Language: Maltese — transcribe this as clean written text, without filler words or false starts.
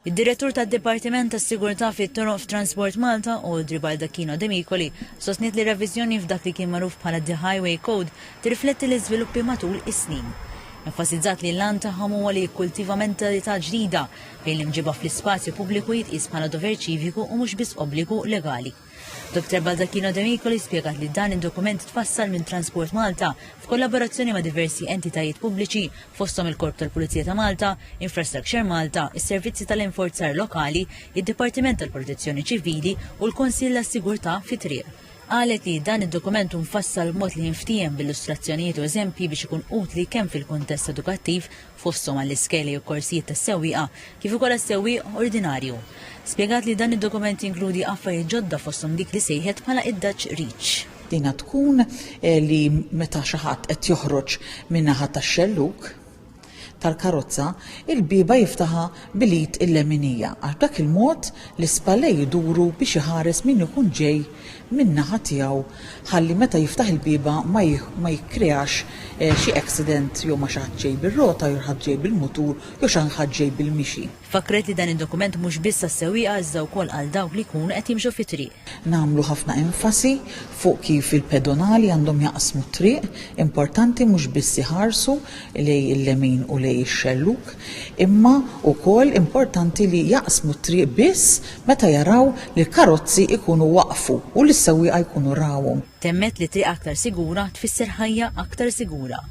Id-direttur tad-Dipartiment tas-Sigurtà fit-Toroq f'Transport Malta, Audrey Baldacchino De Micoli, sostniet li reviżjoni f'dak li kien magħruf bħala The Highway Code tirrifletti l-iżviluppi matul is-snin. Enfasizzat li l-lan tagħhom huwa li jikkultiva mentalità ġdida fejn l-imġiba fl-ispazju pubbliku jitqies bħala dover ċiviku u mhux biss obbligu legali. Dr. Baldacchino De Micoli spjegat li dan id-dokument tfassal minn Transport Malta f'kollaborazzjoni ma' diversi entitajiet pubbliċi fosthom il-Korp tal-Pulizija ta' Malta, Infrastructure Malta, is-Servizzi tal-Inforzar Lokali, id-Dipartiment tal-Protezzjoni Ċivili u l-Konsill għas-Sigurtà fit-Triq. Qalet li dan id-dokument mfassal b'mod li jinftiem b'illustrazzjonijiet u eżempji biex ikun utli kemm fil-kuntest edukattiv fosthom għall-iskeli u korsijiet tas-sewwieqa kif ukoll għas-sewwieq ordinarju. Spjegat li dan id-dokument jinkludi affarijiet ġodda fosthom dik li sejħet bħala id-Dutch Reach. Dina tkun li meta xi ħadd qed joħroġ min-naħa tax-xelluk tal-karozza, il-biba jiftaħa bil-id il-leminija. Għax dak il-mod l-ispallej jiduru biex iħares min ikun ġej min-naħa tiegħu ħalli meta jiftaħ il-biba ma jikkreax xi accident jew ma xi ħadd ġej bir-rota jew ħadd ġej bil-mutur jew xi ħadd ġej bil-mixi. Fakret li dan id-dokument mhux biss għas-sewwieqa iżda wkoll għal dawk li jkunu qed jimxu fit-triq. Nagħmlu ħafna enfasi fuq kif il-pedonali għandhom jaqsmu t-triq, importanti mhux biss iħarsu lej il-lemin u lej ix-xelluk, imma wkoll importanti li jaqsmu t-triq biss meta jaraw li l-karozzi ikunu waqfu u l-sewwieqa jkunu rawhom. Temmet li triq aktar sigura tfisser ħajja aktar sigura.